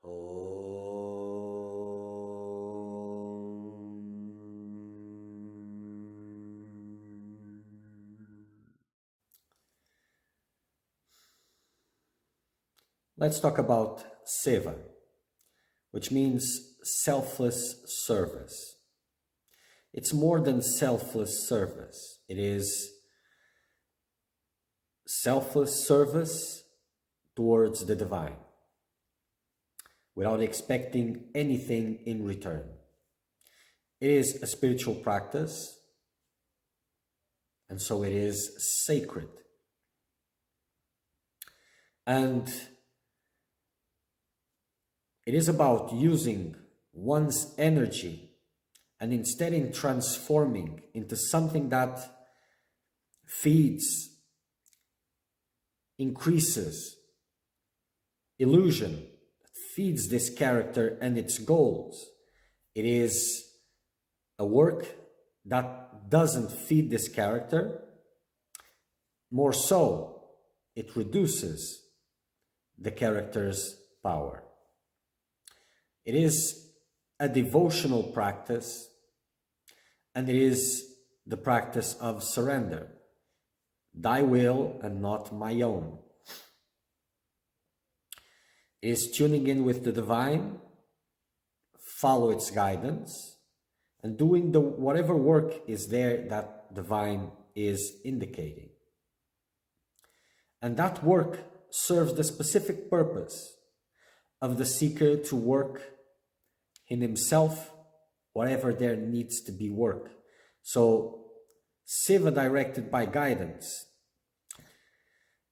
Let's talk about seva, which means selfless service. It's more than selfless service. It is selfless service towards the divine without expecting anything in return. It is a spiritual practice, and so it is sacred. And it is about using one's energy and instead in transforming into something that feeds, increases illusion, feeds this character and its goals. It is a work that doesn't feed this character. More so, it reduces the character's power. It is a devotional practice, and it is the practice of surrender. Thy will and not my own. It is tuning in with the divine, follow its guidance, and doing whatever work is there that divine is indicating. And that work serves the specific purpose of the seeker to work in himself, whatever there needs to be work. So, seva directed by guidance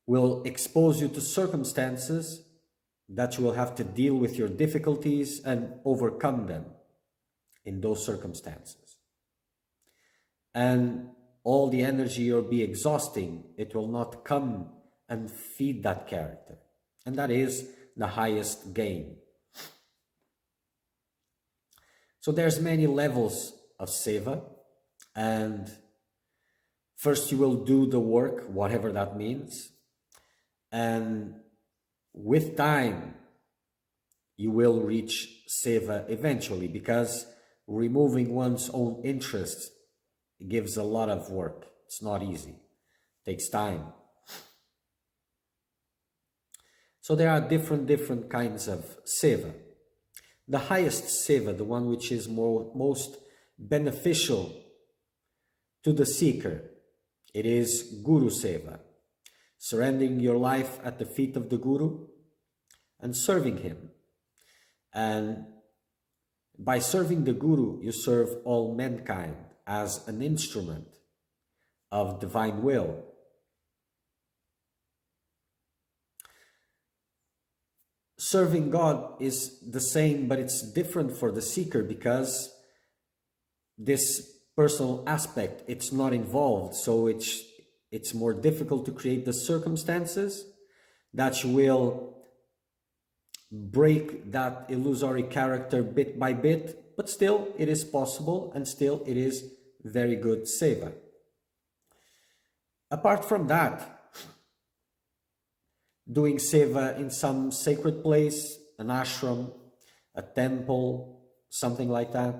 will expose you to circumstances that you will have to deal with your difficulties and overcome them in those circumstances. And all the energy you'll be exhausting, it will not come and feed that character. And that is the highest gain. So there's many levels of seva, and first you will do the work, whatever that means, and with time you will reach seva eventually, because removing one's own interests gives a lot of work. It's not easy. It takes time. So there are different kinds of seva. The highest seva, the one which is most beneficial to the seeker, it is Guru Seva, surrendering your life at the feet of the Guru and serving him. And by serving the Guru, you serve all mankind as an instrument of divine will. Serving God is the same, but it's different for the seeker, because this personal aspect, it's not involved. So it's more difficult to create the circumstances that will break that illusory character bit by bit, but still it is possible, and still it is very good seva. Apart from that, doing seva in some sacred place, an ashram, a temple, something like that.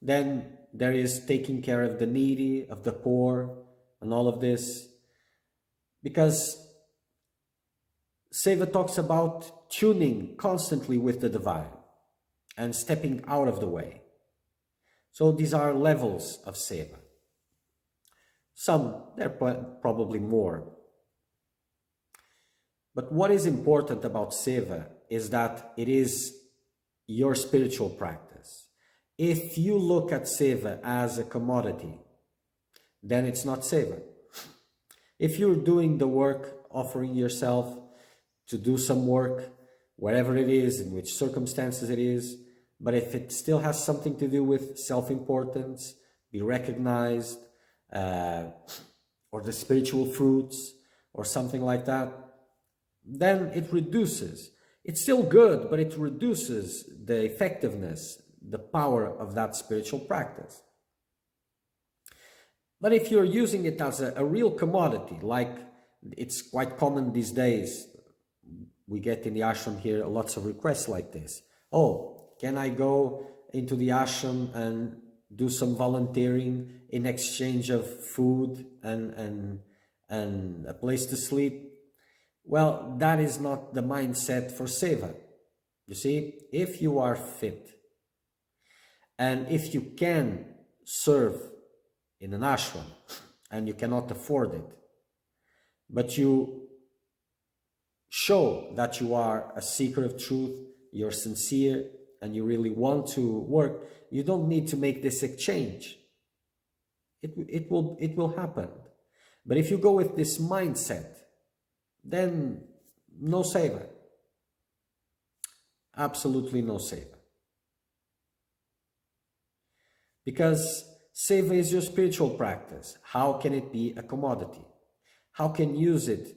Then there is taking care of the needy, of the poor, and all of this. Because seva talks about tuning constantly with the divine and stepping out of the way. So these are levels of seva. Some, there are probably more. But what is important about seva is that it is your spiritual practice. If you look at seva as a commodity, then it's not seva. If you're doing the work, offering yourself to do some work, wherever it is, in which circumstances it is, but if it still has something to do with self-importance, be recognized, or the spiritual fruits, or something like that, then it reduces. It's still good, but it reduces the effectiveness, the power of that spiritual practice. But if you're using it as a real commodity, like it's quite common these days, we get in the ashram here lots of requests like this. Oh, can I go into the ashram and do some volunteering in exchange of food and a place to sleep? Well, that is not the mindset for seva. You see, if you are fit and if you can serve in an ashram and you cannot afford it, but you show that you are a seeker of truth, you're sincere, and you really want to work, you don't need to make this exchange. It will happen. But if you go with this mindset, then no seva. Absolutely no seva. Because seva is your spiritual practice. How can it be a commodity? How can you use it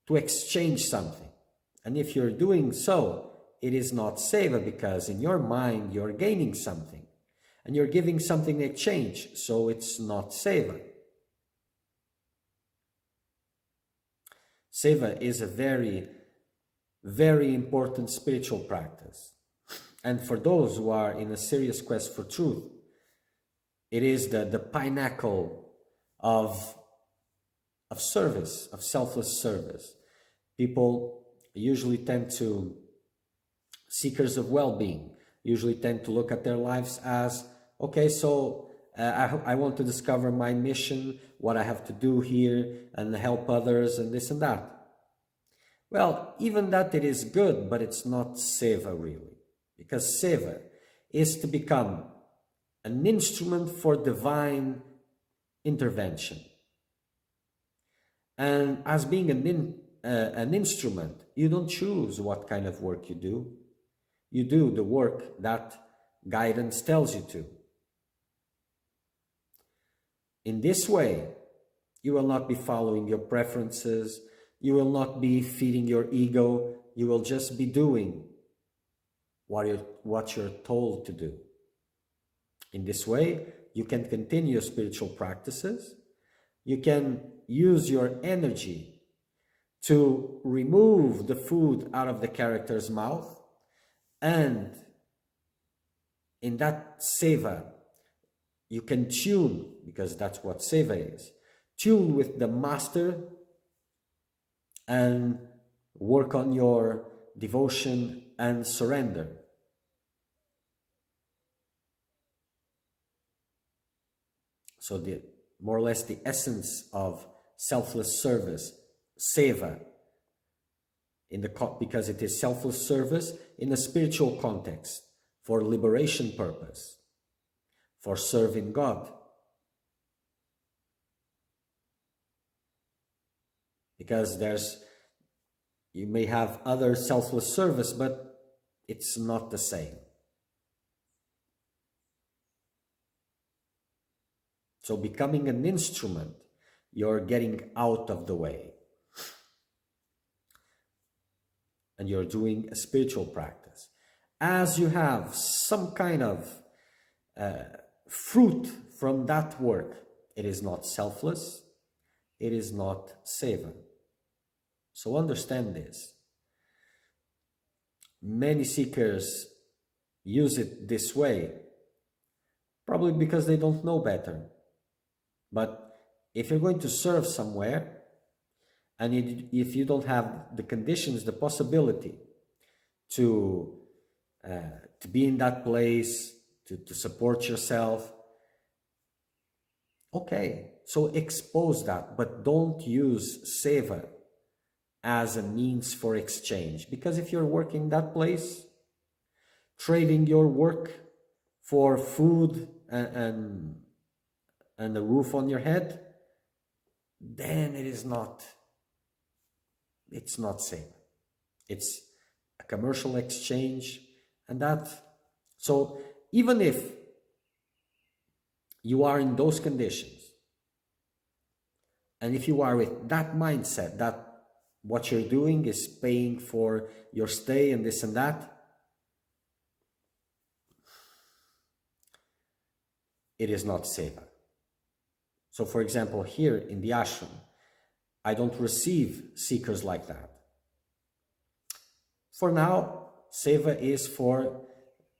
to exchange something? And if you're doing so, it is not seva, because in your mind you're gaining something and you're giving something in exchange, so it's not seva. Seva is a very, very important spiritual practice. And for those who are in a serious quest for truth, it is the pinnacle of service, of selfless service. People usually tend to, seekers of well-being, usually tend to look at their lives as, okay, so I want to discover my mission, what I have to do here, and help others, and this and that. Well, even that it is good, but it's not seva really. Because seva is to become an instrument for divine intervention. And as being an instrument, you don't choose what kind of work you do. You do the work that guidance tells you to. In this way, you will not be following your preferences, you will not be feeding your ego, you will just be doing what you're told to do. In this way, you can continue your spiritual practices, you can use your energy to remove the food out of the character's mouth, and in that seva, you can tune, because that's what seva is, tune with the master and work on your devotion and surrender. So more or less the essence of selfless service, seva, because it is selfless service in a spiritual context, for liberation purpose, for serving God. Because you may have other selfless service, but it's not the same. So becoming an instrument, you're getting out of the way. And you're doing a spiritual practice. As you have some kind of fruit from that work, it is not selfless, it is not seva. So understand this. Many seekers use it this way, probably because they don't know better. But if you're going to serve somewhere, and if you don't have the conditions, the possibility to be in that place, to support yourself, okay, so expose that, but don't use seva as a means for exchange. Because if you're working in that place, trading your work for food and a roof on your head, then it's not seva. It's a commercial exchange, and so even if you are in those conditions, and if you are with that mindset that what you're doing is paying for your stay and this and that, it is not seva. So for example, here in the ashram, I don't receive seekers like that. For now, Seva is for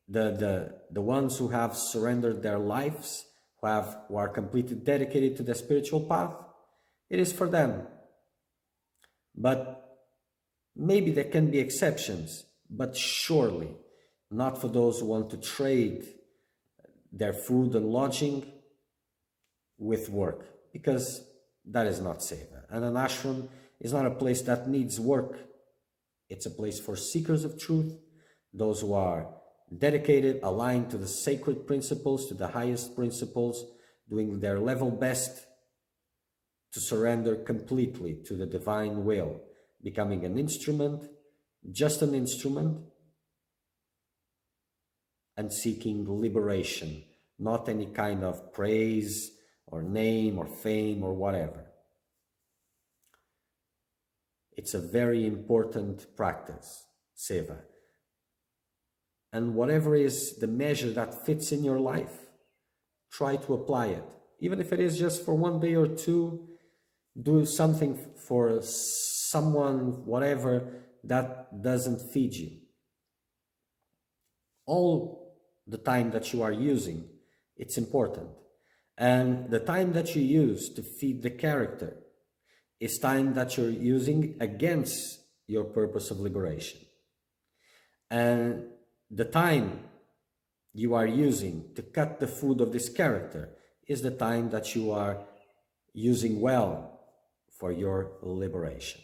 the ones who have surrendered their lives, who are completely dedicated to the spiritual path. It is for them. But maybe there can be exceptions, but surely not for those who want to trade their food and lodging with work, because that is not seva. And an ashram is not a place that needs work. It's a place for seekers of truth, those who are dedicated, aligned to the sacred principles, to the highest principles, doing their level best to surrender completely to the divine will, becoming an instrument, just an instrument, and seeking liberation, not any kind of praise or name or fame or whatever. It's a very important practice, seva. And whatever is the measure that fits in your life, try to apply it. Even if it is just for one day or two, do something for someone, whatever, that doesn't feed you. All the time that you are using, it's important. And the time that you use to feed the character is time that you're using against your purpose of liberation. And the time you are using to cut the food of this character is the time that you are using well for your liberation.